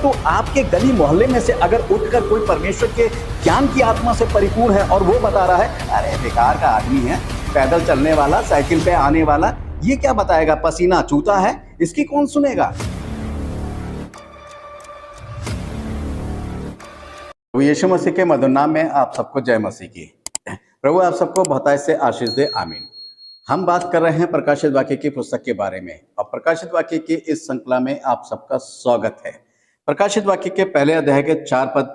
परंतु आपके गली मोहल्ले में से अगर उठकर कोई परमेश्वर के ज्ञान की आत्मा से परिपूर्ण है और वो बता रहा है अरे बेकार का आदमी है, पैदल चलने वाला, साइकिल पे आने वाला, ये क्या बताएगा, पसीना चूता है, इसकी कौन सुनेगा। प्रभु यीशु मसीह के मधुर नाम में आप सबको जय मसीह की। प्रभु आप सबको बहुतायत से आशीष दे, आमीन। हम बात कर रहे हैं प्रकाशित वाक्य की पुस्तक के बारे में और प्रकाशित वाक्य की इस श्रृंखला में आप सबका स्वागत है। प्रकाशित वाक्य के पहले अध्याय के 4 पद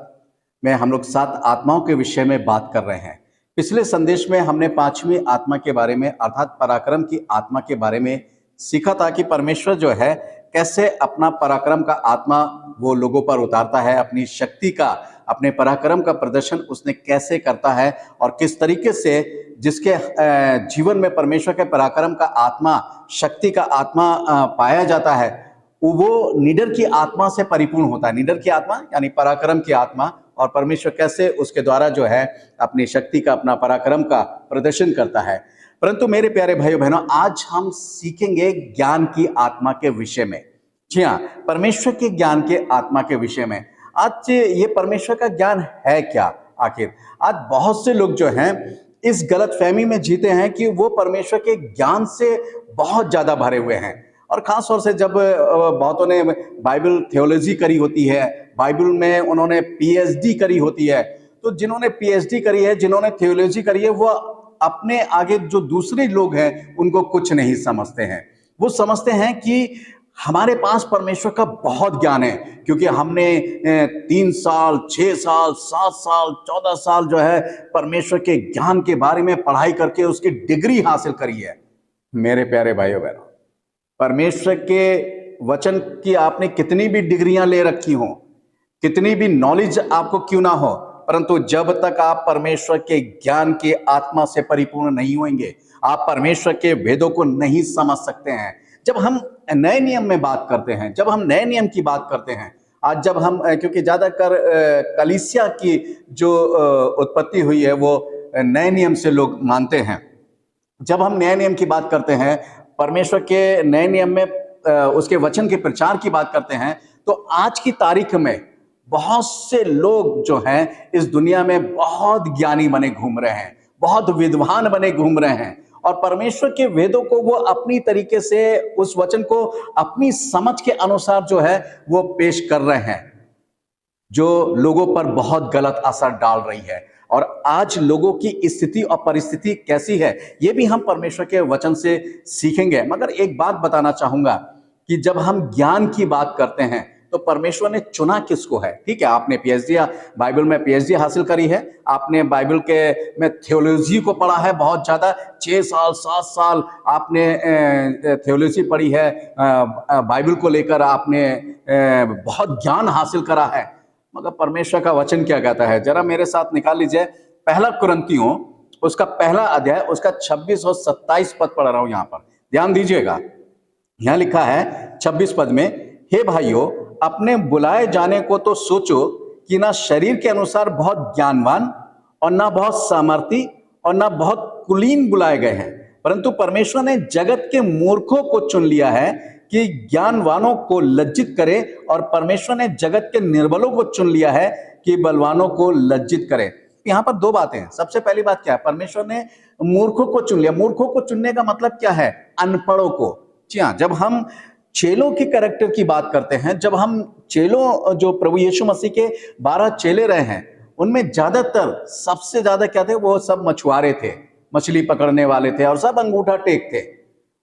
में हम लोग 7 आत्माओं के विषय में बात कर रहे हैं। पिछले संदेश में हमने 5वीं आत्मा के बारे में अर्थात पराक्रम की आत्मा के बारे में सीखा था कि परमेश्वर जो है कैसे अपना पराक्रम का आत्मा वो लोगों पर उतारता है, अपनी शक्ति का, अपने पराक्रम का प्रदर्शन उसने कैसे करता है और किस तरीके से जिसके जीवन में परमेश्वर के पराक्रम का आत्मा, शक्ति का आत्मा पाया जाता है, वो निडर की आत्मा से परिपूर्ण होता है। निडर की आत्मा यानी पराक्रम की आत्मा, और परमेश्वर कैसे उसके द्वारा जो है अपनी शक्ति का, अपना पराक्रम का प्रदर्शन करता है। परंतु मेरे प्यारे भाइयों बहनों, आज हम सीखेंगे ज्ञान की आत्मा के विषय में। जी हाँ, परमेश्वर के ज्ञान के आत्मा के विषय में। आज ये परमेश्वर का ज्ञान है क्या आखिर? आज बहुत से लोग जो हैं इस गलत फहमी में जीते हैं कि वो परमेश्वर के ज्ञान से बहुत ज्यादा भरे हुए हैं। और खास तौर से जब बहुतों ने बाइबल थियोलॉजी करी होती है, बाइबल में उन्होंने पीएचडी करी होती है, तो जिन्होंने पीएचडी करी है, जिन्होंने थियोलॉजी करी है, वो अपने आगे जो दूसरे लोग हैं उनको कुछ नहीं समझते हैं। वो समझते हैं कि हमारे पास परमेश्वर का बहुत ज्ञान है क्योंकि हमने 3 साल, 6 साल, 7 साल, 14 साल जो है परमेश्वर के ज्ञान के बारे में पढ़ाई करके उसकी डिग्री हासिल करी है। मेरे प्यारे भाइयों बहनों, परमेश्वर के वचन की आपने कितनी भी डिग्रियां ले रखी हो, कितनी भी नॉलेज आपको क्यों ना हो, परंतु जब तक आप परमेश्वर के ज्ञान की आत्मा से परिपूर्ण नहीं होंगे, आप परमेश्वर के वेदों को नहीं समझ सकते हैं। जब हम नए नियम में बात करते हैं, जब हम नए नियम की बात करते हैं, आज जब हम क्योंकि ज्यादातर कलीसिया की जो उत्पत्ति हुई है वो नए नियम से लोग मानते हैं। जब हम नए नियम की बात करते हैं, परमेश्वर के नए नियम में उसके वचन के प्रचार की बात करते हैं, तो आज की तारीख में बहुत से लोग जो हैं इस दुनिया में बहुत ज्ञानी बने घूम रहे हैं, बहुत विद्वान बने घूम रहे हैं और परमेश्वर के वेदों को वो अपनी तरीके से, उस वचन को अपनी समझ के अनुसार जो है वो पेश कर रहे हैं, जो लोगों पर बहुत गलत असर डाल रही है। और आज लोगों की स्थिति और परिस्थिति कैसी है ये भी हम परमेश्वर के वचन से सीखेंगे। मगर एक बात बताना चाहूंगा कि जब हम ज्ञान की बात करते हैं तो परमेश्वर ने चुना किसको है। ठीक है, आपने पीएचडी, बाइबल में पीएचडी हासिल करी है, आपने बाइबल के में थियोलॉजी को पढ़ा है बहुत ज्यादा, 6 साल 7 साल आपने थियोलॉजी पढ़ी है, बाइबल को लेकर आपने बहुत ज्ञान हासिल करा है। मगर परमेश्वर का वचन क्या कहता है, जरा मेरे साथ निकाल लीजिए। पहला कुरिन्थियों उसका पहला अध्याय उसका 26 और 27 पद पढ़ रहा हूं, यहां पर ध्यान दीजिएगा। यहां लिखा है 26 पद में, हे भाइयों, अपने बुलाए जाने को तो सोचो कि ना शरीर के अनुसार बहुत ज्ञानवान और ना बहुत सामर्थी और ना बहुत कुलीन बुलाए गए हैं, परंतु परमेश्वर ने जगत के मूर्खों को चुन लिया है कि ज्ञानवानों को लज्जित करे, और परमेश्वर ने जगत के निर्बलों को चुन लिया है कि बलवानों को लज्जित करे। यहां पर 2 बातें हैं। सबसे पहली बात क्या है, परमेश्वर ने मूर्खों को चुन लिया। मूर्खों को चुनने का मतलब क्या है, अनपढ़ों को। जी हाँ, जब हम चेलों की कैरेक्टर की बात करते हैं, जब हम चेलों, जो प्रभु यीशु मसीह के 12 चेले रहे हैं, उनमें ज्यादातर सबसे ज्यादा क्या थे, वो सब मछुआरे थे, मछली पकड़ने वाले थे और सब अंगूठा टेक थे।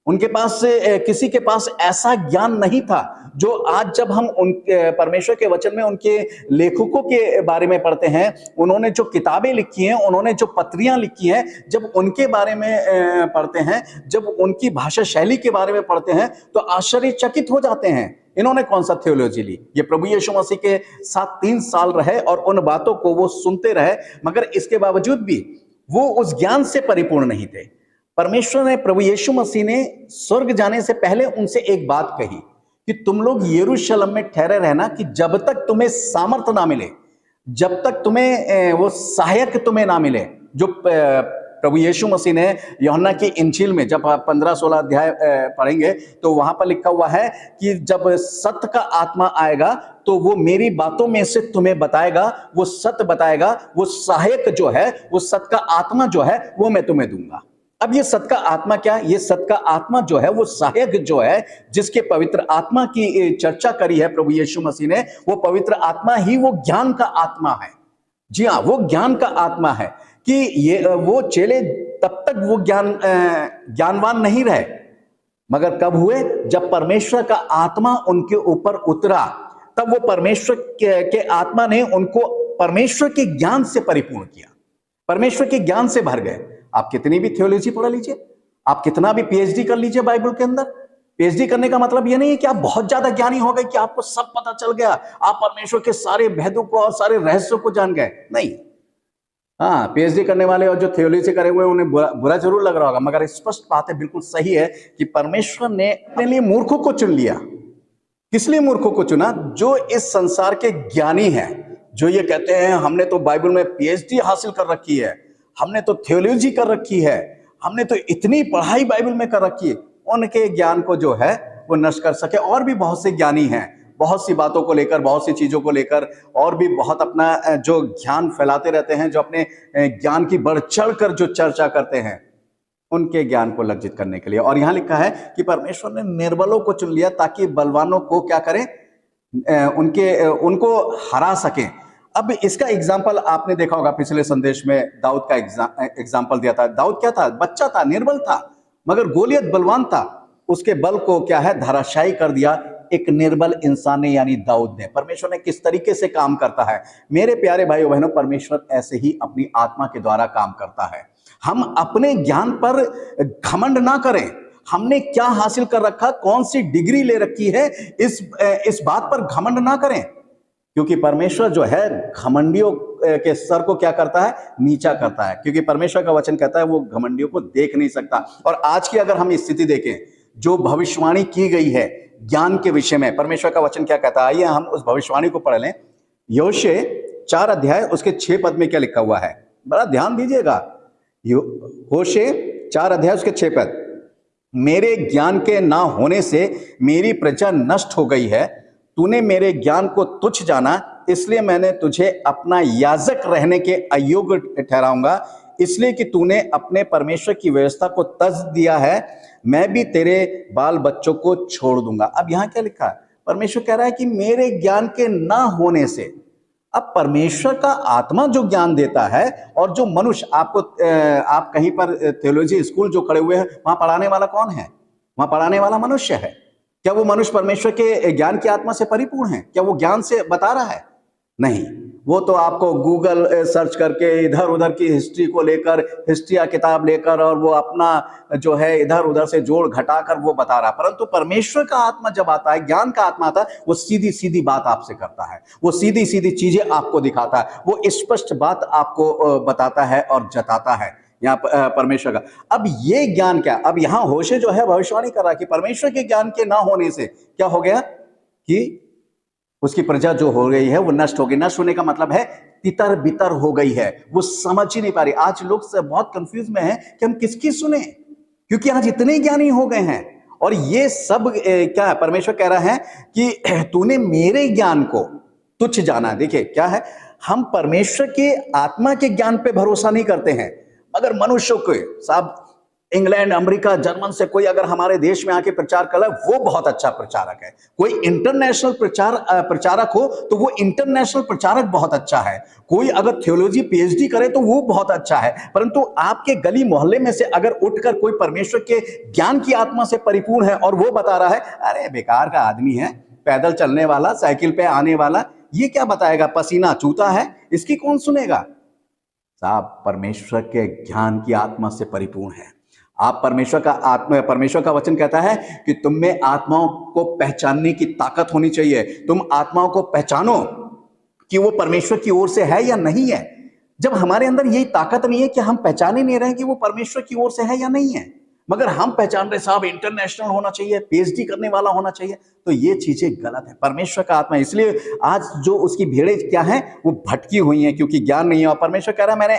उनके पास से किसी के पास ऐसा ज्ञान नहीं था जो आज जब हम उन परमेश्वर के वचन में उनके लेखकों के बारे में पढ़ते हैं, उन्होंने जो किताबें लिखी हैं, उन्होंने जो पत्रियां लिखी हैं, जब उनके बारे में पढ़ते हैं, जब उनकी भाषा शैली के बारे में पढ़ते हैं तो आश्चर्यचकित हो जाते हैं। इन्होंने कौन सा थियोलॉजी ली? ये प्रभु यीशु मसीह के साथ 3 साल रहे और उन बातों को वो सुनते रहे, मगर इसके बावजूद भी वो उस ज्ञान से परिपूर्ण नहीं थे। परमेश्वर ने, प्रभु यीशु मसीह ने स्वर्ग जाने से पहले उनसे एक बात कही कि तुम लोग यरूशलेम में ठहरे रहना कि जब तक तुम्हें सामर्थ ना मिले, जब तक तुम्हें वो सहायक तुम्हें ना मिले, जो प्रभु यीशु मसीह ने यूहन्ना की इंजील में जब आप 15-16 अध्याय पढ़ेंगे तो वहां पर लिखा हुआ है कि जब सत्य का आत्मा आएगा तो वो मेरी बातों में से तुम्हें बताएगा, वो सत्य बताएगा, वो सहायक जो है, वो सत्य का आत्मा जो है वो मैं तुम्हें दूंगा। अब ये सत्य का आत्मा क्या है? ये सत्य का आत्मा जो है वो सहायक जो है, जिसके पवित्र आत्मा की चर्चा करी है प्रभु यीशु मसीह ने, वो पवित्र आत्मा ही वो ज्ञान का आत्मा है। जी हाँ, वो ज्ञान का आत्मा है कि ये वो चेले तब तक वो ज्ञानवान नहीं रहे, मगर कब हुए? जब परमेश्वर का आत्मा उनके ऊपर उतरा, तब वो परमेश्वर के आत्मा ने उनको परमेश्वर के ज्ञान से परिपूर्ण किया, परमेश्वर के ज्ञान से भर गए। आप कितनी भी थियोलॉजी पढ़ लीजिए, आप कितना भी पीएचडी कर लीजिए बाइबल के अंदर, पीएचडी करने का मतलब यह नहीं है कि आप बहुत ज्यादा ज्ञानी हो गए, कि आपको सब पता चल गया, आप परमेश्वर के सारे भेदों को और सारे रहस्यों को जान गए। नहीं, हाँ, पीएचडी करने वाले और जो थियोलॉजी करे हुए उन्हें बुरा जरूर लग रहा होगा, मगर स्पष्ट बात है, बिल्कुल सही है कि परमेश्वर ने अपने लिए मूर्खों को चुन लिया। किस लिए मूर्खों को चुना? जो इस संसार के ज्ञानी हैं, जो ये कहते हैं हमने तो बाइबल में पीएचडी हासिल कर रखी है, हमने तो थियोलॉजी कर रखी है, हमने तो इतनी पढ़ाई बाइबल में कर रखी है, उनके ज्ञान को जो है वो नष्ट कर सके। और भी बहुत से ज्ञानी हैं, बहुत सी बातों को लेकर, बहुत सी चीजों को लेकर, और भी बहुत अपना जो ज्ञान फैलाते रहते हैं, जो अपने ज्ञान की बढ़ चढ़ कर जो चर्चा करते हैं, उनके ज्ञान को लज्जित करने के लिए। और यहां लिखा है कि परमेश्वर ने निर्बलों को चुन लिया ताकि बलवानों को क्या करें? उनको हरा सकें। अब इसका एग्जाम्पल आपने देखा होगा, पिछले संदेश में दाऊद का एग्जाम्पल दिया था। दाऊद क्या था? बच्चा था, निर्बल था, मगर गोलियत बलवान था। उसके बल को क्या है? धराशायी कर दिया एक निर्बल इंसान ने, यानी दाऊद ने। परमेश्वर ने किस तरीके से काम करता है मेरे प्यारे भाइयों बहनों, परमेश्वर ऐसे ही अपनी आत्मा के द्वारा काम करता है। हम अपने ज्ञान पर घमंड ना करें, हमने क्या हासिल कर रखा, कौन सी डिग्री ले रखी है, इस बात पर घमंड ना करें, क्योंकि परमेश्वर जो है घमंडियों के सर को क्या करता है? नीचा करता है। क्योंकि परमेश्वर का वचन कहता है वो घमंडियों को देख नहीं सकता। और आज की अगर हम स्थिति देखें, जो भविष्यवाणी की गई है ज्ञान के विषय में, परमेश्वर का वचन क्या कहता है? आइए हम उस भविष्यवाणी को पढ़ लें। होशे 4 अध्याय उसके 6 पद में क्या लिखा हुआ है? बड़ा ध्यान दीजिएगा। होशे 4 अध्याय उसके 6 पद, मेरे ज्ञान के ना होने से मेरी प्रजा नष्ट हो गई है, तूने मेरे ज्ञान को तुच्छ जाना, इसलिए मैंने तुझे अपना याजक रहने के अयोग्य ठहराऊंगा, इसलिए कि तूने अपने परमेश्वर की व्यवस्था को तज दिया है, मैं भी तेरे बाल बच्चों को छोड़ दूंगा। अब यहां क्या लिखा है? परमेश्वर कह रहा है कि मेरे ज्ञान के ना होने से, अब परमेश्वर का आत्मा जो ज्ञान देता है, और जो मनुष्य आपको आप कहीं पर थियोलॉजी स्कूल जो खड़े हुए हैं, वहां पढ़ाने वाला कौन है? वहां पढ़ाने वाला मनुष्य है। क्या वो मनुष्य परमेश्वर के ज्ञान की आत्मा से परिपूर्ण है? क्या वो ज्ञान से बता रहा है? नहीं, वो तो आपको गूगल सर्च करके इधर उधर की हिस्ट्री को लेकर, हिस्ट्रिया किताब लेकर, और वो अपना जो है इधर उधर से जोड़ घटाकर वो बता रहा है। परंतु परमेश्वर का आत्मा जब आता है, ज्ञान का आत्मा आता है, वो सीधी सीधी बात आपसे करता है, वो सीधी सीधी चीजें आपको दिखाता है, वो स्पष्ट बात आपको बताता है और जताता है यहाँ परमेश्वर का। अब ये ज्ञान क्या? अब यहाँ होशे जो है भविष्यवाणी कर रहा है कि परमेश्वर के ज्ञान के ना होने से क्या हो गया? कि उसकी प्रजा जो हो गई है वो नष्ट हो गई। नष्ट होने का मतलब है तितर बितर हो गई है, वो समझ ही नहीं पा रही। आज लोग बहुत कंफ्यूज में हैं कि हम किसकी सुने, क्योंकि आज इतने ज्ञानी हो गए हैं। और ये सब क्या है? परमेश्वर कह रहा है कि तूने मेरे ज्ञान को तुच्छ जाना। देखिए क्या है, हम परमेश्वर के आत्मा के ज्ञान पे भरोसा नहीं करते हैं, मगर मनुष्यों के, साहब इंग्लैंड, अमेरिका, जर्मन से कोई अगर हमारे देश में आके प्रचार कर रहा है, वो बहुत अच्छा प्रचारक है। कोई इंटरनेशनल प्रचारक हो तो वो इंटरनेशनल प्रचारक बहुत अच्छा है। कोई अगर थियोलॉजी पीएचडी करे तो वो बहुत अच्छा है। परंतु आपके गली मोहल्ले में से अगर उठकर कोई परमेश्वर के ज्ञान की आत्मा से परिपूर्ण है और वो बता रहा है, अरे बेकार का आदमी है, पैदल चलने वाला, साइकिल पे आने वाला, ये क्या बताएगा, पसीना चूता है, इसकी कौन सुनेगा? साहब परमेश्वर के ज्ञान की आत्मा से परिपूर्ण है आप। परमेश्वर का वचन कहता है कि तुम में आत्माओं को पहचानने की ताकत होनी चाहिए। तुम आत्माओं को पहचानो कि वो परमेश्वर की ओर से है या नहीं है। जब हमारे अंदर यही ताकत नहीं है कि हम पहचान ही नहीं रहे कि वो परमेश्वर की ओर से है या नहीं है, मगर हम पहचान रहे साहब इंटरनेशनल होना चाहिए, पीएचडी करने वाला होना चाहिए, तो ये चीजें गलत है। परमेश्वर का आत्मा, इसलिए आज जो उसकी भेड़ें क्या हैं वो भटकी हुई हैं, क्योंकि ज्ञान नहीं है। और परमेश्वर कह रहा है मैंने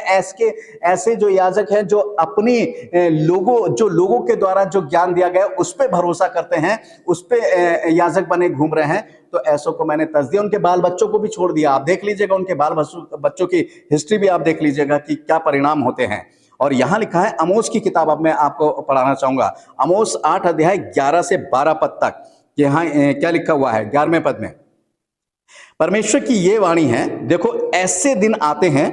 ऐसे जो याजक हैं जो अपनी लोगों के द्वारा जो ज्ञान दिया गया उस पर भरोसा करते हैं, उस पर याजक बने घूम रहे हैं, तो ऐसों को मैंने तज दिया। उनके बाल बच्चों को भी छोड़ दिया। आप देख लीजिएगा उनके बाल बच्चों की हिस्ट्री भी आप देख लीजिएगा कि क्या परिणाम होते हैं। और यहां लिखा है आमोस की किताब, अब मैं आपको पढ़ाना चाहूंगा, आमोस 8 अध्याय 11 से 12 पद तक। यहाँ क्या लिखा हुआ है 11वें पद में, परमेश्वर की ये वाणी है, देखो ऐसे दिन आते हैं,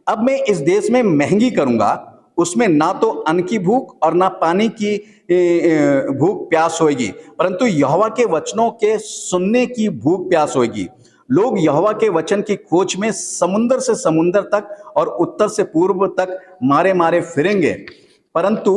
अब मैं इस देश में महंगी करूंगा, उसमें ना तो अन्न की भूख और ना पानी की भूख प्यास होगी, परंतु यहोवा के वचनों के सुनने की भूख प्यास होगी। लोग यहोवा के वचन की खोज में समुद्र से समुद्र तक और उत्तर से पूर्व तक मारे मारे फिरेंगे, परंतु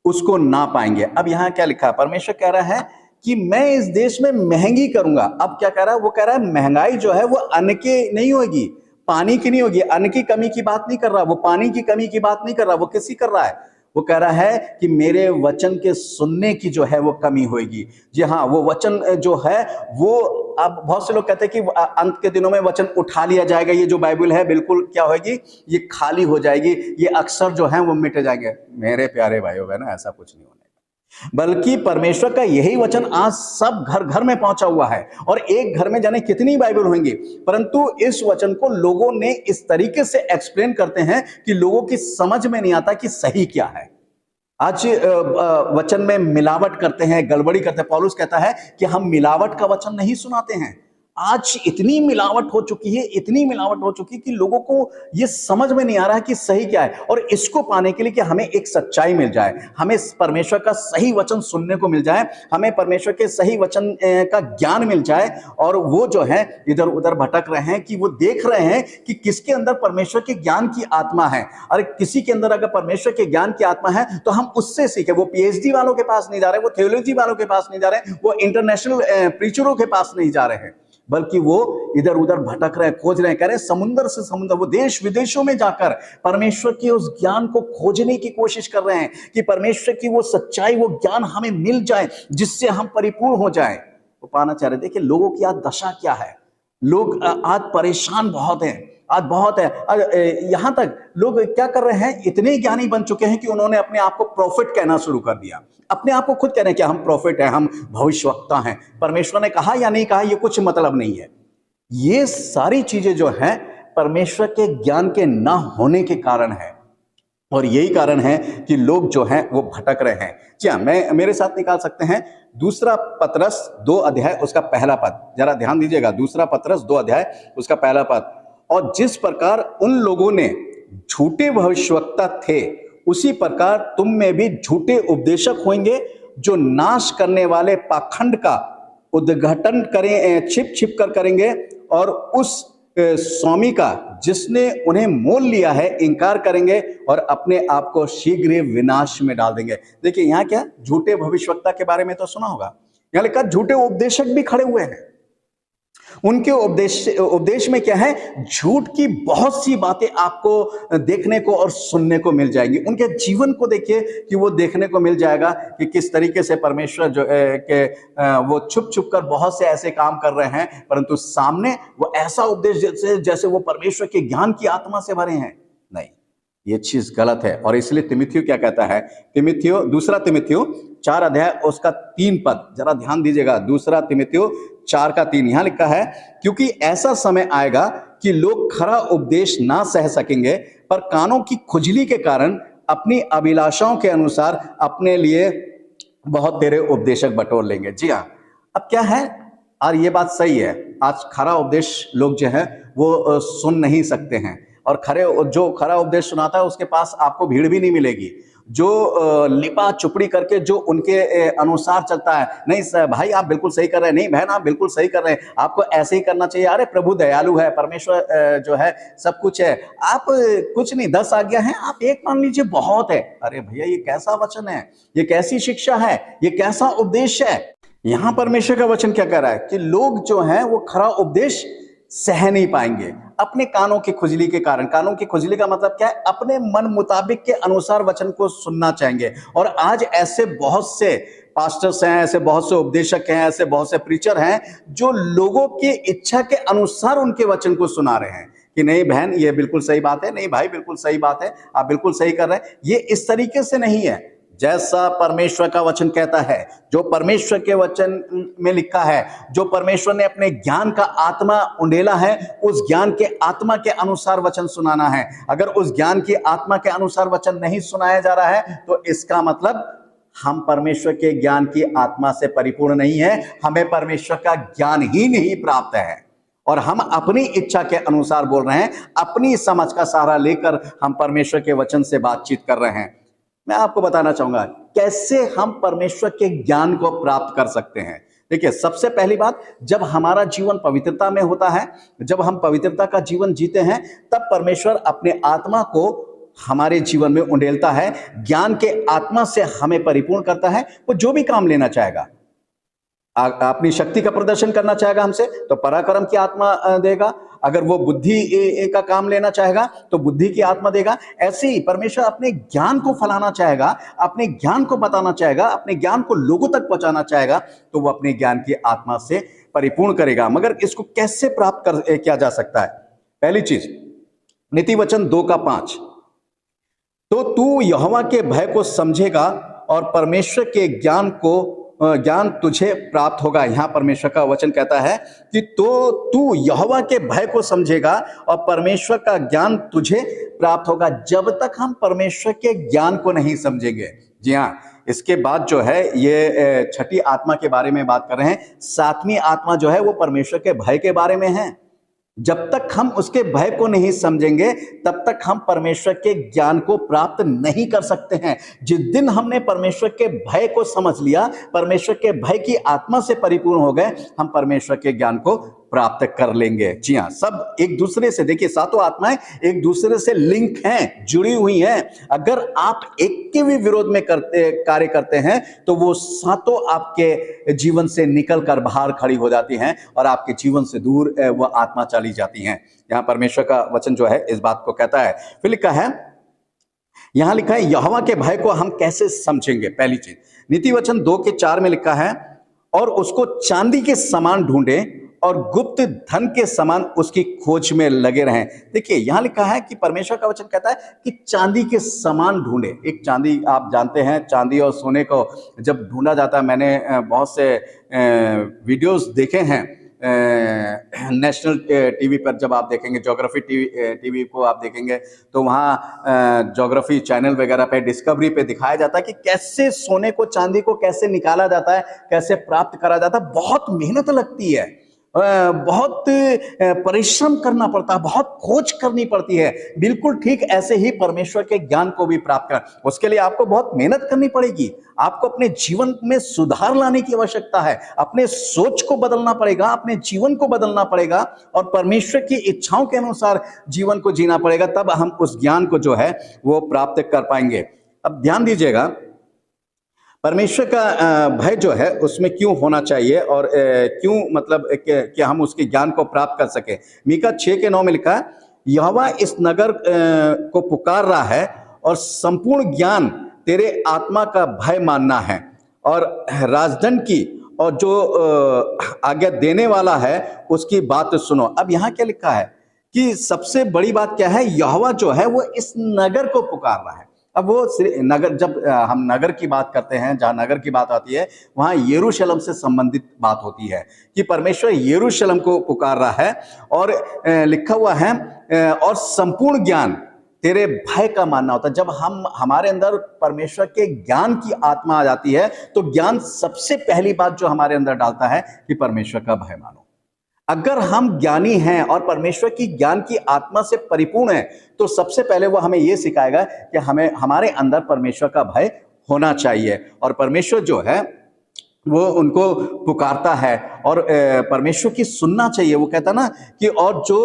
उसको ना पाएंगे। अब यहां क्या लिखा है, परमेश्वर कह रहा है कि मैं इस देश में महंगी करूंगा। अब क्या कह रहा है, वो कह रहा है महंगाई जो है वो अन्न की नहीं होगी, पानी की नहीं होगी। अन्न की कमी की बात नहीं कर रहा, वो पानी की कमी की बात नहीं कर रहा, वो किसी कर रहा है, वो कह रहा है कि मेरे वचन के सुनने की जो है वो कमी होगी। जी हाँ, वो वचन जो है वो, अब बहुत से लोग कहते हैं कि अंत के दिनों में वचन उठा लिया जाएगा, ये जो बाइबल है बिल्कुल क्या होगी, ये खाली हो जाएगी, ये अक्षर जो है वो मिट जाएंगे। मेरे प्यारे भाइयों बहनों, ऐसा कुछ नहीं होने, बल्कि परमेश्वर का यही वचन आज सब घर घर में पहुंचा हुआ है। और एक घर में जाने कितनी बाइबल होंगी, परंतु इस वचन को लोगों ने इस तरीके से एक्सप्लेन करते हैं कि लोगों की समझ में नहीं आता कि सही क्या है। आज वचन में मिलावट करते हैं, गड़बड़ी करते हैं। पौलुस कहता है कि हम मिलावट का वचन नहीं सुनाते हैं। आज इतनी मिलावट हो चुकी है, इतनी मिलावट हो चुकी है कि लोगों को ये समझ में नहीं आ रहा है कि सही क्या है। और इसको पाने के लिए कि हमें एक सच्चाई मिल जाए, हमें परमेश्वर का सही वचन सुनने को मिल जाए, हमें परमेश्वर के सही वचन का ज्ञान मिल जाए, और वो जो है इधर उधर भटक रहे हैं कि वो देख रहे हैं कि किसके अंदर परमेश्वर के ज्ञान की आत्मा है। और किसी के अंदर अगर परमेश्वर के ज्ञान की आत्मा है तो हम उससे सीखे। वो पीएचडी वालों के पास नहीं जा रहे, वो थियोलॉजी वालों के पास नहीं जा रहे, वो इंटरनेशनल प्रीचरों के पास नहीं जा रहे हैं, बल्कि वो इधर उधर भटक रहे, खोज रहे, कह रहे समुद्र से समुद्र, वो देश विदेशों में जाकर परमेश्वर के उस ज्ञान को खोजने की कोशिश कर रहे हैं कि परमेश्वर की वो सच्चाई, वो ज्ञान हमें मिल जाए, जिससे हम परिपूर्ण हो जाएं। वो पाना चाह रहे। देखिए लोगों की आज दशा क्या है, लोग आज परेशान बहुत हैं, आज बहुत है। यहां तक लोग क्या कर रहे हैं, इतने ज्ञानी बन चुके हैं कि उन्होंने अपने आप को प्रॉफिट कहना शुरू कर दिया, अपने आप को खुद कह रहे हैं कि हम प्रॉफिट हैं, हम भविष्यवक्ता हैं। परमेश्वर ने कहा या नहीं कहा ये कुछ मतलब नहीं है। ये सारी चीजें जो हैं परमेश्वर के ज्ञान के ना होने के कारण है, और यही कारण है कि लोग जो हैं वो भटक रहे हैं। जी हाँ, मेरे साथ निकाल सकते हैं दूसरा पतरस 2 अध्याय उसका पहला पद, जरा ध्यान दीजिएगा। दूसरा पतरस 2 अध्याय उसका पहला पद, और जिस प्रकार उन लोगों ने झूठे भविष्यवक्ता थे, उसी प्रकार तुम में भी झूठे उपदेशक होंगे, जो नाश करने वाले पाखंड का उद्घाटन करें, छिप छिप कर करेंगे, और उस स्वामी का जिसने उन्हें मोल लिया है इंकार करेंगे, और अपने आप को शीघ्र विनाश में डाल देंगे। देखिए यहाँ क्या, झूठे भविष्यवक्ता के बारे में तो सुना होगा, यहाँ लिखा झूठे उपदेशक भी खड़े हुए हैं। उनके उपदेश में क्या है, झूठ की बहुत सी बातें आपको देखने को और सुनने को मिल जाएंगी। उनके जीवन को देखिए कि वो देखने को मिल जाएगा कि किस तरीके से परमेश्वर जो के वो छुप छुप कर बहुत से ऐसे काम कर रहे हैं, परंतु सामने वो ऐसा उपदेश जैसे वो परमेश्वर के ज्ञान की आत्मा से भरे हैं। नहीं, ये चीज गलत है। और इसलिए तिमुथियो क्या कहता है, दूसरा तिमुथियो 4 अध्याय उसका 3 पद, जरा ध्यान दीजिएगा। दूसरा तिमुथियो 4 का 3, यहां लिखा है, क्योंकि ऐसा समय आएगा कि लोग खरा उपदेश ना सह सकेंगे, पर कानों की खुजली के कारण अपनी अभिलाषाओं के अनुसार अपने लिए बहुत तेरे उपदेशक बटोर लेंगे। जी हाँ, अब क्या है, और ये बात सही है, आज खरा उपदेश लोग जो है वो सुन नहीं सकते हैं, और जो खरा उपदेश सुनाता है उसके पास आपको भीड़ भी नहीं मिलेगी। जो लिपा चुपड़ी करके जो उनके अनुसार चलता है, नहीं सर भाई आप बिल्कुल सही कर रहे हैं, नहीं बहन आप बिल्कुल सही कर रहे हैं, आपको ऐसे ही करना चाहिए, अरे प्रभु दयालु है, परमेश्वर जो है सब कुछ है, आप कुछ नहीं 10 आज्ञा हैं, आप एक मान लीजिए बहुत है। अरे भैया ये कैसा वचन है, ये कैसी शिक्षा है, ये कैसा उपदेश है। यहां परमेश्वर का वचन क्या कह रहा है कि लोग जो हैं वो खरा उपदेश सह नहीं पाएंगे। अपने कानों की खुजली के कारण, कानों की खुजली का मतलब क्या है, अपने मन मुताबिक के अनुसार वचन को सुनना चाहेंगे। और आज ऐसे बहुत से पास्टर्स हैं, ऐसे बहुत से उपदेशक हैं, ऐसे बहुत से प्रीचर हैं जो लोगों की इच्छा के अनुसार उनके वचन को सुना रहे हैं कि नहीं बहन ये बिल्कुल सही बात है, नहीं भाई बिल्कुल सही बात है, आप बिल्कुल सही कर रहे हैं। ये इस तरीके से नहीं है जैसा परमेश्वर का वचन कहता है, जो परमेश्वर के वचन में लिखा है, जो परमेश्वर ने अपने ज्ञान का आत्मा उंडेला है, उस ज्ञान के आत्मा के अनुसार वचन सुनाना है। अगर उस ज्ञान की आत्मा के अनुसार वचन नहीं सुनाया जा रहा है तो इसका मतलब हम परमेश्वर के ज्ञान की आत्मा से परिपूर्ण नहीं है, हमें परमेश्वर का ज्ञान ही नहीं प्राप्त है और हम अपनी इच्छा के अनुसार बोल रहे हैं, अपनी समझ का सहारा लेकर हम परमेश्वर के वचन से बातचीत कर रहे हैं। मैं आपको बताना चाहूंगा कैसे हम परमेश्वर के ज्ञान को प्राप्त कर सकते हैं। देखिए, सबसे पहली बात, जब हमारा जीवन पवित्रता में होता है, जब हम पवित्रता का जीवन जीते हैं, तब परमेश्वर अपने आत्मा को हमारे जीवन में उंडेलता है, ज्ञान के आत्मा से हमें परिपूर्ण करता है। वो जो भी काम लेना चाहेगा, अपनी शक्ति का प्रदर्शन करना चाहेगा हमसे तो पराक्रम की आत्मा देगा। अगर वो बुद्धि का काम लेना चाहेगा तो बुद्धि की आत्मा देगा। ऐसे ही परमेश्वर अपने ज्ञान को फैलाना चाहेगा, अपने ज्ञान को बताना चाहेगा, अपने ज्ञान को लोगों तक पहुंचाना चाहेगा तो वो अपने ज्ञान की आत्मा से परिपूर्ण करेगा। मगर इसको कैसे प्राप्त किया जा सकता है? पहली चीज, नीतिवचन 2:5, तो तू यहोवा के भय को समझेगा और परमेश्वर के ज्ञान तुझे प्राप्त होगा। यहां परमेश्वर का वचन कहता है कि तो तू यहोवा के भय को समझेगा और परमेश्वर का ज्ञान तुझे प्राप्त होगा। जब तक हम परमेश्वर के ज्ञान को नहीं समझेंगे, जी हाँ, इसके बाद जो है ये छठी आत्मा के बारे में बात कर रहे हैं। सातवीं आत्मा जो है वो परमेश्वर के भय के बारे में है। जब तक हम उसके भय को नहीं समझेंगे तब तक हम परमेश्वर के ज्ञान को प्राप्त नहीं कर सकते हैं। जिस दिन हमने परमेश्वर के भय को समझ लिया, परमेश्वर के भय की आत्मा से परिपूर्ण हो गए, हम परमेश्वर के ज्ञान को प्राप्त कर लेंगे। जी हाँ, सब एक दूसरे से, देखिए सातों आत्माएं एक दूसरे से लिंक हैं, जुड़ी हुई हैं। अगर आप एक के भी विरोध में कार्य करते हैं तो वो सातों आपके जीवन से निकलकर बाहर खड़ी हो जाती हैं और आपके जीवन से दूर वो आत्मा चली जाती हैं। यहां परमेश्वर का वचन जो है इस बात को कहता है। फिर लिखा है, यहां लिखा है यहोवा के भय को हम कैसे समझेंगे। पहली चीज, नीतिवचन 2:4 में लिखा है, और उसको चांदी के समान ढूंढे और गुप्त धन के समान उसकी खोज में लगे रहें। देखिए, यहां लिखा है कि परमेश्वर का वचन कहता है कि चांदी के समान ढूंढे। एक चांदी, आप जानते हैं चांदी और सोने को जब ढूंढा जाता है, मैंने बहुत से वीडियोस देखे हैं नेशनल टीवी पर। जब आप देखेंगे ज्योग्राफी टीवी को आप देखेंगे तो वहाँ ज्योग्राफी चैनल वगैरह पे, डिस्कवरी पे दिखाया जाता है कि कैसे सोने को, चांदी को कैसे निकाला जाता है, कैसे प्राप्त करा जाता है। बहुत मेहनत लगती है, बहुत परिश्रम करना पड़ता है, बहुत खोज करनी पड़ती है। बिल्कुल ठीक ऐसे ही परमेश्वर के ज्ञान को भी प्राप्त करना, उसके लिए आपको बहुत मेहनत करनी पड़ेगी। आपको अपने जीवन में सुधार लाने की आवश्यकता है, अपने सोच को बदलना पड़ेगा, अपने जीवन को बदलना पड़ेगा और परमेश्वर की इच्छाओं के अनुसार जीवन को जीना पड़ेगा। तब हम उस ज्ञान को जो है वो प्राप्त कर पाएंगे। अब ध्यान दीजिएगा, परमेश्वर का भय जो है उसमें क्यों होना चाहिए और क्यों, मतलब कि हम उसके ज्ञान को प्राप्त कर सके। मीका 6:9 में लिखा है, यहोवा इस नगर को पुकार रहा है और संपूर्ण ज्ञान तेरे आत्मा का भय मानना है और राजदंड की और जो आज्ञा देने वाला है उसकी बात सुनो। अब यहाँ क्या लिखा है कि सबसे बड़ी बात क्या है, यहोवा जो है वो इस नगर को पुकार रहा है। अब वो नगर, जब हम नगर की बात करते हैं, जहां नगर की बात आती है वहां यरूशलेम से संबंधित बात होती है कि परमेश्वर यरूशलेम को पुकार रहा है। और लिखा हुआ है और संपूर्ण ज्ञान तेरे भय का मानना होता है। जब हमारे अंदर परमेश्वर के ज्ञान की आत्मा आ जाती है तो ज्ञान सबसे पहली बात जो हमारे अंदर डालता है कि परमेश्वर का भय मानो। अगर हम ज्ञानी हैं और परमेश्वर की ज्ञान की आत्मा से परिपूर्ण है तो सबसे पहले वो हमें यह सिखाएगा कि हमें हमारे अंदर परमेश्वर का भय होना चाहिए। और परमेश्वर जो है वो उनको पुकारता है और परमेश्वर की सुनना चाहिए। वो कहता ना कि और जो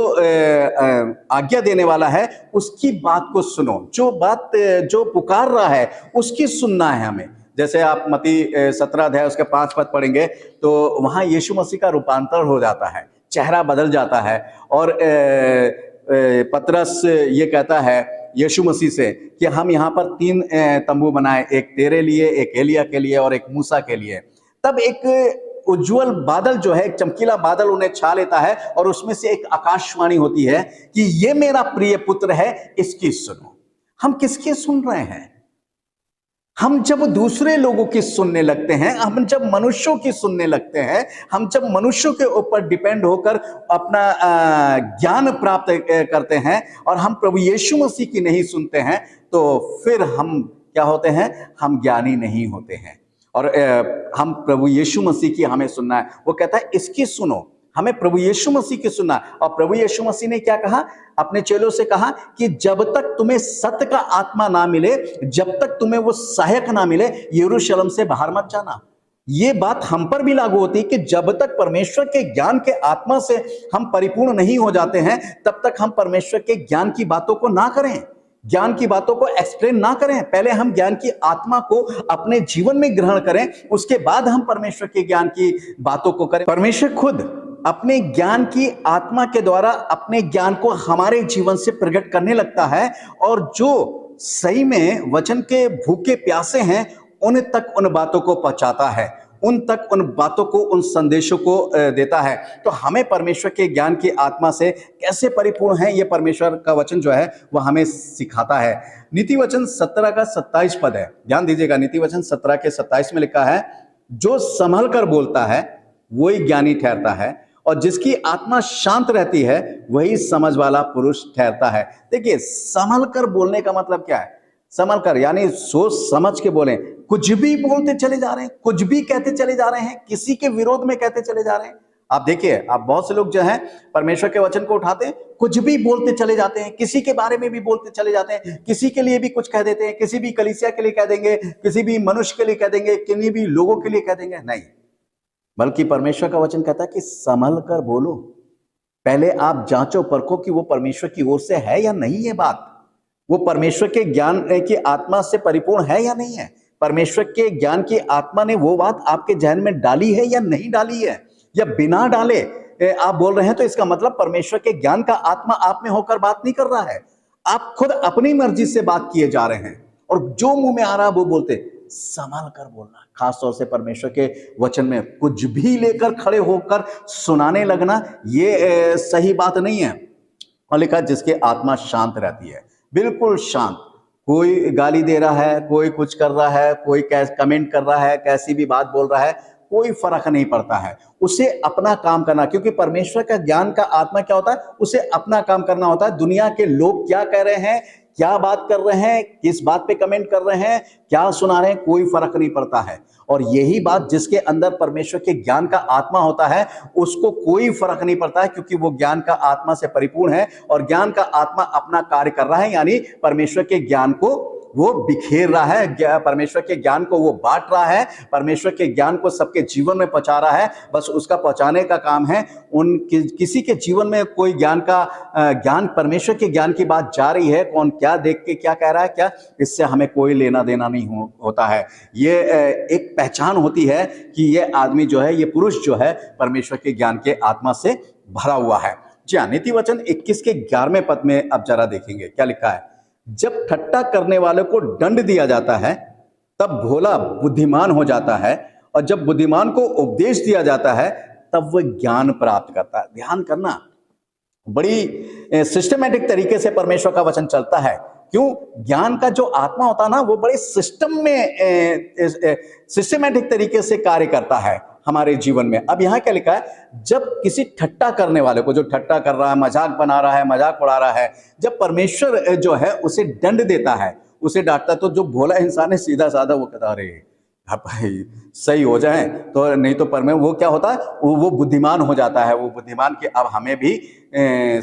आज्ञा देने वाला है उसकी बात को सुनो, जो पुकार रहा है उसकी सुनना है हमें। जैसे आप मत्ती 17 अध्याय उसके 5 पद पढ़ेंगे तो वहां यीशु मसीह का रूपांतर हो जाता है, चेहरा बदल जाता है और पतरस ये कहता है यीशु मसीह से कि हम यहाँ पर 3 तंबू बनाए, एक तेरे लिए, एक एलिया के लिए और एक मूसा के लिए। तब एक उज्जवल बादल जो है, एक चमकीला बादल उन्हें छा लेता है और उसमें से एक आकाशवाणी होती है कि ये मेरा प्रिय पुत्र है, इसकी सुनो। हम किसकी सुन रहे हैं? हम जब दूसरे लोगों की सुनने लगते हैं, हम जब मनुष्यों की सुनने लगते हैं, हम जब मनुष्यों के ऊपर डिपेंड होकर अपना ज्ञान प्राप्त करते हैं और हम प्रभु यीशु मसीह की नहीं सुनते हैं, तो फिर हम क्या होते हैं? हम ज्ञानी नहीं होते हैं। और हम प्रभु यीशु मसीह की हमें सुनना है। वो कहता है इसकी सुनो, हमें प्रभु यीशु मसीह की सुनना। और प्रभु यीशु मसीह ने क्या कहा? अपने चेलों से कहा कि जब तक तुम्हें सत्य का आत्मा ना मिले, जब तक तुम्हें वो सहायक ना मिले, यरूशलेम से बाहर मत जाना। ये बात हम पर भी लागू होती है कि जब तक परमेश्वर के ज्ञान के आत्मा से हम परिपूर्ण नहीं हो जाते हैं, तब तक हम परमेश्वर के ज्ञान की बातों को ना करें, ज्ञान की बातों को एक्सप्लेन ना करें। पहले हम ज्ञान की आत्मा को अपने जीवन में ग्रहण करें, उसके बाद हम परमेश्वर के ज्ञान की बातों को करें। परमेश्वर खुद अपने ज्ञान की आत्मा के द्वारा अपने ज्ञान को हमारे जीवन से प्रकट करने लगता है, और जो सही में वचन के भूखे प्यासे हैं उन तक उन बातों को पहुंचाता है, उन तक उन बातों को, उन संदेशों को देता है। तो हमें परमेश्वर के ज्ञान की आत्मा से कैसे परिपूर्ण है, ये परमेश्वर का वचन जो है वह हमें सिखाता है। नीति वचन 17 का 27 पद है, ध्यान दीजिएगा। नीति वचन 17 के 27 में लिखा है, जो संभल कर बोलता है वही ज्ञानी ठहरता है, और जिसकी आत्मा शांत रहती है वही समझ वाला पुरुष ठहरता है। देखिए, संभल कर बोलने का मतलब क्या है? संभल कर यानी सोच समझ के बोलें। कुछ भी बोलते चले जा रहे हैं, कुछ भी कहते चले जा रहे हैं, किसी के विरोध में कहते चले जा रहे हैं। आप देखिए, आप बहुत से लोग जो हैं परमेश्वर के वचन को उठाते हैं, कुछ भी बोलते चले जाते हैं, किसी के बारे में भी बोलते चले जाते हैं, किसी के लिए भी कुछ कह देते हैं, किसी भी कलीसिया के लिए कह देंगे, किसी भी मनुष्य के लिए कह देंगे, किन्हीं भी लोगों के लिए कह देंगे। नहीं, बल्कि परमेश्वर का वचन कहता है कि संभल कर बोलो। पहले आप जांचो परखो कि वो परमेश्वर की ओर से है या नहीं है बात, वो परमेश्वर के ज्ञान की आत्मा से परिपूर्ण है या नहीं है, परमेश्वर के ज्ञान की आत्मा ने वो बात आपके जहन में डाली है या नहीं डाली है, या बिना डाले आप बोल रहे हैं, तो इसका मतलब परमेश्वर के ज्ञान का आत्मा आप में होकर बात नहीं कर रहा है। आप खुद अपनी मर्जी से बात किए जा रहे हैं और जो मुंह में आ रहा है वो बोलते। संभाल कर बोलना, खासतौर से परमेश्वर के वचन में कुछ भी लेकर खड़े होकर सुनाने लगना, ये सही बात नहीं है। और लिखा जिसकी आत्मा शांत रहती है, बिल्कुल शांत। कोई गाली दे रहा है, कोई कुछ कर रहा है, कोई कमेंट कर रहा है, कैसी भी बात बोल रहा है, कोई फर्क नहीं पड़ता है। उसे अपना काम करना, क्योंकि परमेश्वर का ज्ञान का आत्मा क्या होता है? उसे अपना काम करना होता है। दुनिया के लोग क्या कह रहे हैं, क्या बात कर रहे हैं, किस बात पे कमेंट कर रहे हैं, क्या सुना रहे हैं, कोई फर्क नहीं पड़ता है। और यही बात जिसके अंदर परमेश्वर के ज्ञान का आत्मा होता है, उसको कोई फर्क नहीं पड़ता है, क्योंकि वो ज्ञान का आत्मा से परिपूर्ण है और ज्ञान का आत्मा अपना कार्य कर रहा है, यानी परमेश्वर के ज्ञान को वो बिखेर रहा है, परमेश्वर के ज्ञान को वो बांट रहा है, परमेश्वर के ज्ञान को सबके जीवन में पहुंचा रहा है। बस उसका पहुंचाने का काम है। किसी के जीवन में कोई ज्ञान परमेश्वर के ज्ञान की बात जा रही है, कौन क्या देख के क्या कह रहा है, क्या, इससे हमें कोई लेना देना नहीं होता है। ये एक पहचान होती है कि ये आदमी जो है, ये पुरुष जो है, परमेश्वर के ज्ञान के आत्मा से भरा हुआ है। जी हाँ, नीति वचन 21 के 11वें पद में अब जरा देखेंगे क्या लिखा है। जब ठट्टा करने वाले को दंड दिया जाता है तब भोला बुद्धिमान हो जाता है, और जब बुद्धिमान को उपदेश दिया जाता है तब वह ज्ञान प्राप्त करता है। ध्यान करना, बड़ी सिस्टमैटिक तरीके से परमेश्वर का वचन चलता है। क्यों? ज्ञान का जो आत्मा होता है ना, वो बड़े सिस्टम में सिस्टमैटिक तरीके से कार्य करता है हमारे जीवन में। अब यहाँ क्या लिखा है, जब किसी ठट्टा करने वाले को, जो ठट्टा कर रहा है, मजाक बना रहा है, मजाक उड़ा रहा है, जब परमेश्वर जो है उसे दंड देता है, उसे डांटता है, तो जो भोला इंसान है सीधा साधा वो कहता, अरे भाई सही हो जाए, तो नहीं तो वो क्या होता है, वो बुद्धिमान हो जाता है। वो बुद्धिमान कि अब हमें भी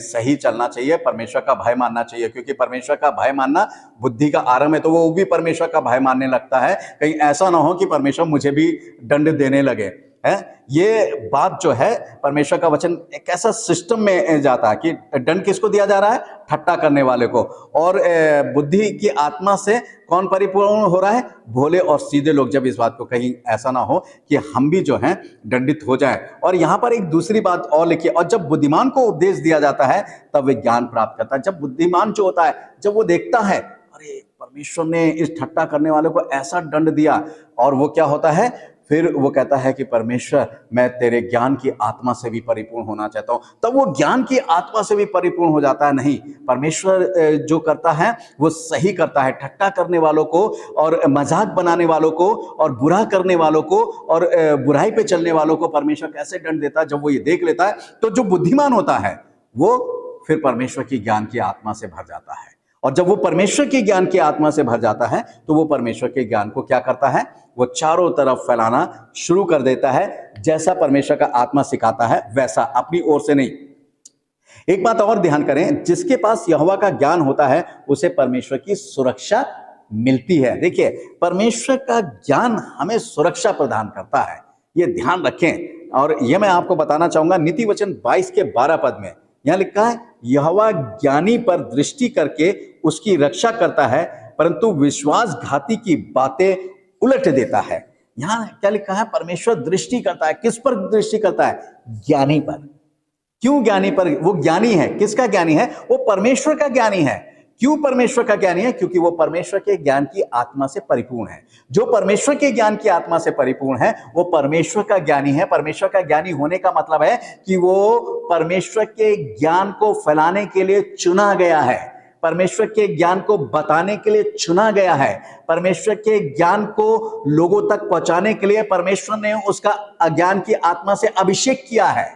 सही चलना चाहिए, परमेश्वर का भय मानना चाहिए, क्योंकि परमेश्वर का भय मानना बुद्धि का आरंभ है। तो वो भी परमेश्वर का भय मानने लगता है, कहीं ऐसा ना हो कि परमेश्वर मुझे भी दंड देने लगे। है। ये बात जो है परमेश्वर का वचन एक ऐसा सिस्टम में जाता है कि दंड किसको दिया जा रहा है? ठट्टा करने वाले को। और बुद्धि की आत्मा से कौन परिपूर्ण हो रहा है? भोले और सीधे लोग। जब इस बात को कहीं ऐसा ना हो कि हम भी जो हैं दंडित हो जाएं। और यहां पर एक दूसरी बात और लिखी है, और जब बुद्धिमान को उपदेश दिया जाता है तब वे ज्ञान प्राप्त करता है। जब बुद्धिमान जो होता है, जब वो देखता है अरे परमेश्वर ने इस ठट्टा करने वाले को ऐसा दंड दिया, और वो क्या होता है, फिर वो कहता है कि परमेश्वर मैं तेरे ज्ञान की आत्मा से भी परिपूर्ण होना चाहता हूं। तब वो ज्ञान की आत्मा से भी परिपूर्ण हो जाता है। नहीं, परमेश्वर जो करता है वो सही करता है। ठट्टा करने वालों को और मजाक बनाने वालों को और बुरा करने वालों को और बुराई पे चलने वालों को परमेश्वर कैसे दंड देता है, जब वो ये देख लेता है तो जो बुद्धिमान होता है वो फिर परमेश्वर की ज्ञान की आत्मा से भर जाता है। और जब वो परमेश्वर की ज्ञान की आत्मा से भर जाता है तो वो परमेश्वर के ज्ञान को क्या करता है? वो चारों तरफ फैलाना शुरू कर देता है। जैसा परमेश्वर का आत्मा सिखाता है वैसा, अपनी ओर से नहीं। एक बात और ध्यान करें, जिसके पास यहोवा का ज्ञान होता है उसे परमेश्वर की सुरक्षा मिलती है। देखिए, परमेश्वर का ज्ञान हमें सुरक्षा प्रदान करता है, ये ध्यान रखें। और ये मैं आपको बताना चाहूंगा, नीति वचन 22 के 12 पद में यहां लिखा है, यहोवा ज्ञानी पर दृष्टि करके उसकी रक्षा करता है, परंतु विश्वासघाती की बातें उलट देता है। यहां क्या लिखा है? परमेश्वर दृष्टि करता है। किस पर दृष्टि करता है? ज्ञानी पर। क्यों ज्ञानी पर? वो ज्ञानी है। किसका ज्ञानी है? वो परमेश्वर का ज्ञानी है। क्यों परमेश्वर का ज्ञानी है? क्योंकि वो परमेश्वर के ज्ञान की आत्मा से परिपूर्ण है। जो परमेश्वर के ज्ञान की आत्मा से परिपूर्ण है वो परमेश्वर का ज्ञानी है। परमेश्वर का ज्ञानी होने का मतलब है कि वो परमेश्वर के ज्ञान को फैलाने के लिए चुना गया है, परमेश्वर के ज्ञान को बताने के लिए चुना गया है, परमेश्वर के ज्ञान को लोगों तक पहुंचाने के लिए परमेश्वर ने उसका ज्ञान की आत्मा से अभिषेक किया है।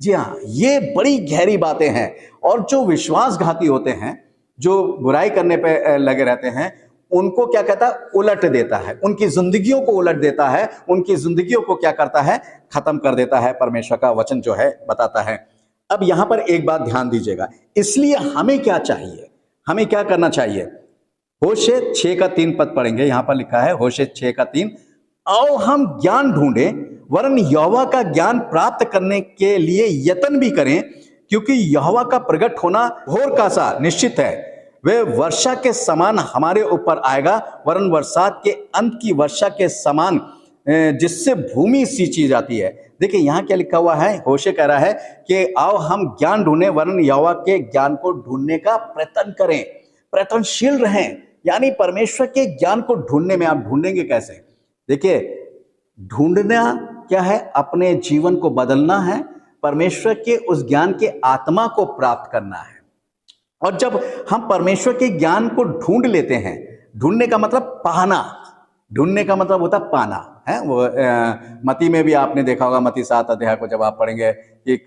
जी हाँ, ये बड़ी गहरी बातें हैं। और जो विश्वासघाती होते हैं, जो बुराई करने पे लगे रहते हैं, उनको क्या कहता है? उलट देता है। उनकी जिंदगियों को उलट देता है, उनकी जिंदगियों को क्या करता है? खत्म कर देता है। परमेश्वर का वचन जो है बताता है। अब यहां पर एक बात ध्यान दीजिएगा, इसलिए हमें क्या चाहिए? हमें क्या करना चाहिए? होशे 6 का 3 पद पढ़ेंगे। यहां पर लिखा है होशे 6 का 3, आओ हम ज्ञान ढूंढें, वरन यहोवा का ज्ञान प्राप्त करने के लिए यत्न भी करें, क्योंकि यहोवा का प्रकट होना भोर का सा निश्चित है। वे वर्षा के समान हमारे ऊपर आएगा, वरन बरसात के अंत की वर्षा के समान, जिससे भूमि सींची जाती है। देखिए यहां क्या लिखा हुआ है? होशे कह रहा है कि आओ हम ज्ञान ढूंढें, वरन यहोवा के ज्ञान को ढूंढने का प्रयत्न करें, प्रयत्नशील रहें। यानी परमेश्वर के ज्ञान को ढूंढने में, आप ढूंढेंगे कैसे? देखिए, ढूंढना क्या है? अपने जीवन को बदलना है, परमेश्वर के उस ज्ञान के आत्मा को प्राप्त करना है। और जब हम परमेश्वर के ज्ञान को ढूंढ लेते हैं, ढूंढने का मतलब पाना, ढूंढने का मतलब होता है पाना है। वो मती में भी आपने देखा होगा, मती 7 अध्याय को जब आप पढ़ेंगे कि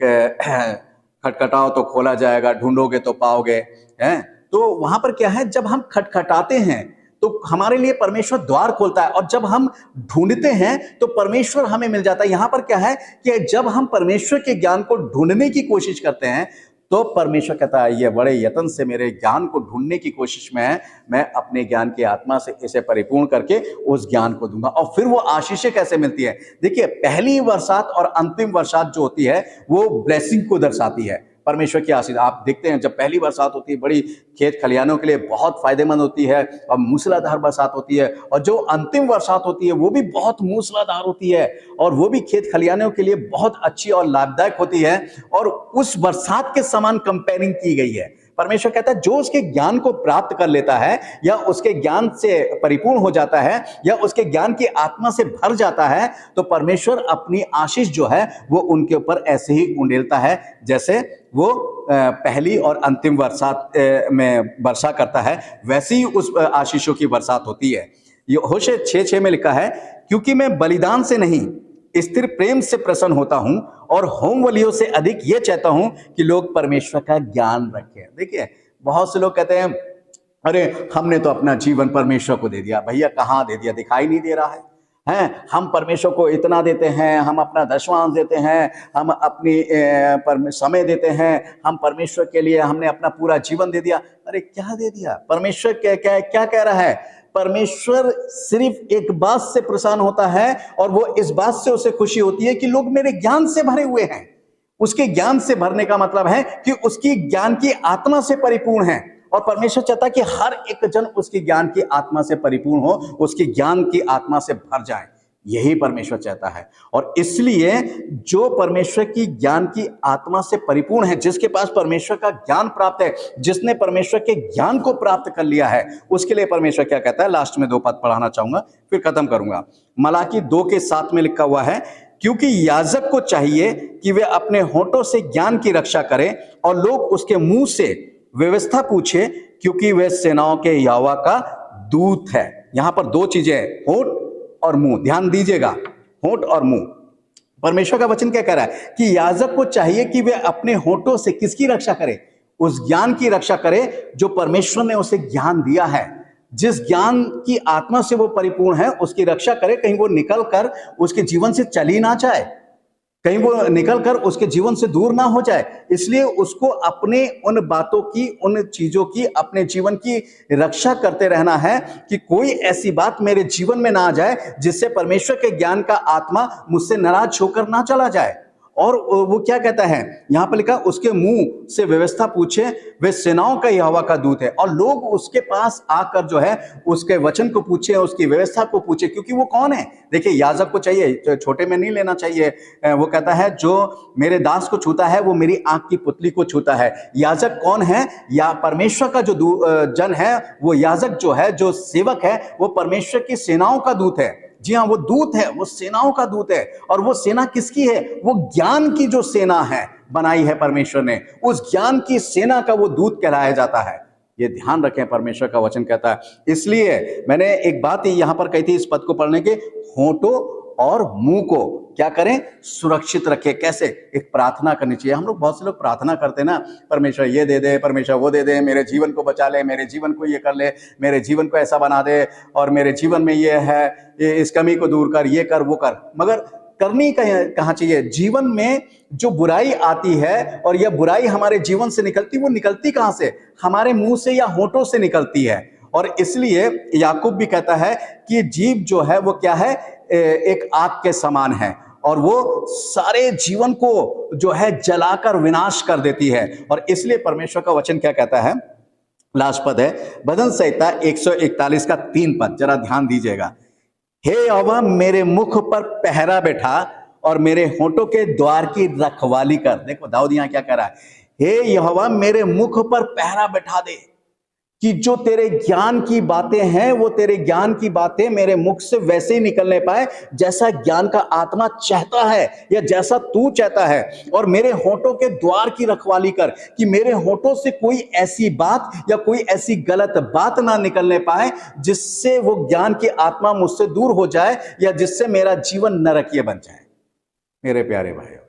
खटखटाओ तो खोला जाएगा, ढूंढोगे तो पाओगे, हैं। तो वहां पर क्या है? जब हम खटखटाते हैं तो हमारे लिए परमेश्वर द्वार खोलता है, और जब हम ढूंढते हैं तो परमेश्वर हमें मिल जाता है। यहां पर क्या है कि जब हम परमेश्वर के ज्ञान को ढूंढने की कोशिश करते हैं तो परमेश्वर कहता है, ये बड़े यत्न से मेरे ज्ञान को ढूंढने की कोशिश में है, मैं अपने ज्ञान की आत्मा से इसे परिपूर्ण करके उस ज्ञान को दूंगा। और फिर वो आशीषें कैसे मिलती है? देखिए, पहली बरसात और अंतिम बरसात जो होती है वो ब्लेसिंग को दर्शाती है, परमेश्वर की आशीष। आप देखते हैं जब पहली बरसात होती है बड़ी खेत खलियानों के लिए बहुत फायदेमंद होती है और मूसलाधार बरसात होती है, और जो अंतिम बरसात होती है वो भी बहुत मूसलाधार होती है और वो भी खेत खलियानों के लिए बहुत अच्छी और लाभदायक होती है। और उस बरसात के समान कंपेयरिंग की गई है। परमेश्वर कहता है जो उसके ज्ञान को प्राप्त कर लेता है या उसके ज्ञान से परिपूर्ण हो जाता है या उसके ज्ञान की आत्मा से भर जाता है, तो परमेश्वर अपनी आशीष जो है वो उनके ऊपर ऐसे ही उंडेलता है जैसे वो पहली और अंतिम बरसात में वर्षा करता है, वैसे ही उस आशीषों की बरसात होती है। होशे 6:6 में लिखा है, क्योंकि मैं बलिदान से नहीं स्थिर प्रेम से प्रसन्न होता हूं और होम बलियों से अधिक ये चाहता हूं कि लोग परमेश्वर का ज्ञान रखें। देखिए, बहुत से लोग कहते हैं अरे हमने तो अपना जीवन परमेश्वर को दे दिया। भैया कहाँ दे दिया? दिखाई नहीं दे रहा है। हम परमेश्वर को इतना देते हैं, हम अपना दशमांश देते हैं, हम अपनी समय देते हैं, हम परमेश्वर के लिए हमने अपना पूरा जीवन दे दिया। अरे क्या दे दिया? परमेश्वर क्या कह रहा है? परमेश्वर सिर्फ एक बात से प्रसन्न होता है, और वो इस बात से उसे खुशी होती है कि लोग मेरे ज्ञान से भरे हुए हैं। उसके ज्ञान से भरने का मतलब है कि उसकी ज्ञान की आत्मा से परिपूर्ण है, और परमेश्वर चाहता है कि हर एक जन उसकी ज्ञान की आत्मा से परिपूर्ण हो, उसकी ज्ञान की आत्मा से भर जाए। यही परमेश्वर चाहता है। और इसलिए जो परमेश्वर की ज्ञान की आत्मा से परिपूर्ण है, जिसके पास परमेश्वर का ज्ञान प्राप्त है, जिसने परमेश्वर के ज्ञान को प्राप्त कर लिया है, उसके लिए परमेश्वर क्या कहता है। लास्ट में 2 पद पढ़ाना चाहूंगा, फिर खत्म करूंगा। मलाकी 2:7 में लिखा हुआ है, क्योंकि याजक को चाहिए कि वे अपने होठों से ज्ञान की रक्षा करें और लोग उसके मुंह से व्यवस्था पूछे, क्योंकि वे सेनाओं के यहोवा का दूत है। यहां पर 2 चीजें हैं, होठ और मुंह। ध्यान दीजिएगा, होठ और मुंह। परमेश्वर का वचन क्या कह रहा है कि याजक को चाहिए कि वे अपने होठों से किसकी रक्षा करे, उस ज्ञान की रक्षा करे जो परमेश्वर ने उसे ज्ञान दिया है। जिस ज्ञान की आत्मा से वो परिपूर्ण है, उसकी रक्षा करे, कहीं वो निकल कर उसके जीवन से चली ना जाए, कहीं वो निकलकर उसके जीवन से दूर ना हो जाए। इसलिए उसको अपने उन बातों की, उन चीजों की, अपने जीवन की रक्षा करते रहना है कि कोई ऐसी बात मेरे जीवन में ना आ जाए जिससे परमेश्वर के ज्ञान का आत्मा मुझसे नाराज होकर ना चला जाए। और वो क्या कहता है, यहां पर लिखा, उसके मुंह से व्यवस्था पूछे, वे सेनाओं का यहोवा का दूत है। और लोग उसके पास आकर जो है उसके वचन को पूछे, उसकी व्यवस्था को पूछे, क्योंकि वो कौन है। देखिए, याजक को चाहिए, छोटे में नहीं लेना चाहिए। वो कहता है, जो मेरे दास को छूता है वो मेरी आंख की पुतली को छूता है। याजक कौन है? या परमेश्वर का जो जन है, वो याजक जो है, जो सेवक है, वो परमेश्वर की सेनाओं का दूत है। जी हाँ, वो दूत है, वो सेनाओं का दूत है। और वो सेना किसकी है? वो ज्ञान की जो सेना है, बनाई है परमेश्वर ने, उस ज्ञान की सेना का वो दूत कहलाया जाता है। ये ध्यान रखें, परमेश्वर का वचन कहता है। इसलिए मैंने एक बात यहां पर कही थी इस पद को पढ़ने के, होठों और मुंह को क्या करें? सुरक्षित रखें। कैसे? एक प्रार्थना करनी चाहिए। हम लोग, बहुत से लोग प्रार्थना करते हैं ना, परमेश्वर ये दे दे, परमेश्वर वो दे दे, मेरे जीवन को बचा ले, मेरे जीवन को ये कर ले, मेरे जीवन को ऐसा बना दे, और मेरे जीवन में ये है, ये इस कमी को दूर कर, ये कर, वो कर। मगर करनी कहाँ चाहिए? जीवन में जो बुराई आती है और यह बुराई हमारे जीवन से निकलती, वो निकलती कहां से? हमारे मुंह से या होठों से निकलती है। और इसलिए याकूब भी कहता है कि जीभ जो है वो क्या है? एक आग के समान है, और वो सारे जीवन को जो है जलाकर विनाश कर देती है। और इसलिए परमेश्वर का वचन क्या कहता है? लास्ट पद है भजन संहिता 141 का 3 पद, जरा ध्यान दीजिएगा। हे यहोवा, मेरे मुख पर पहरा बैठा और मेरे होठों के द्वार की रखवाली कर। देखो दाऊद यहां क्या कह रहा है, हे यहोवा, मेरे मुख पर पहरा बैठा दे, कि जो तेरे ज्ञान की बातें हैं, वो तेरे ज्ञान की बातें मेरे मुख से वैसे ही निकलने पाए जैसा ज्ञान का आत्मा चाहता है, या जैसा तू चाहता है। और मेरे होठों के द्वार की रखवाली कर, कि मेरे होठों से कोई ऐसी बात या कोई ऐसी गलत बात ना निकलने पाए जिससे वो ज्ञान की आत्मा मुझसे दूर हो जाए, या जिससे मेरा जीवन नरकीय बन जाए। मेरे प्यारे भाइयों,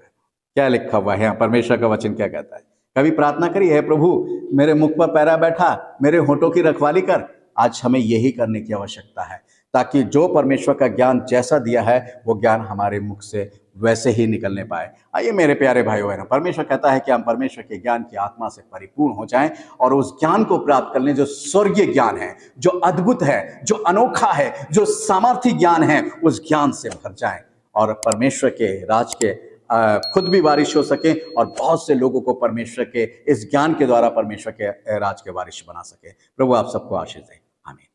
क्या लिखा हुआ है यहाँ? परमेश्वर का वचन क्या कहता है? कभी प्रार्थना करी है, प्रभु मेरे मुख पर पैरा बैठा, मेरे होठों की रखवाली कर। आज हमें यही करने की आवश्यकता है, ताकि जो परमेश्वर का ज्ञान जैसा दिया है वो ज्ञान हमारे मुख से वैसे ही निकलने पाए। आइए मेरे प्यारे भाइयों बहनों, परमेश्वर कहता है कि हम परमेश्वर के ज्ञान की आत्मा से परिपूर्ण हो जाएं, और उस ज्ञान को प्राप्त कर लें जो स्वर्गीय ज्ञान है, जो अद्भुत है, जो अनोखा है, जो सामर्थ्य ज्ञान है, उस ज्ञान से भर जाएं, और परमेश्वर के राज के खुद भी वारिश हो सके, और बहुत से लोगों को परमेश्वर के इस ज्ञान के द्वारा परमेश्वर के राज के वारिश बना सके। प्रभु आप सबको आशीष दे। आमीन।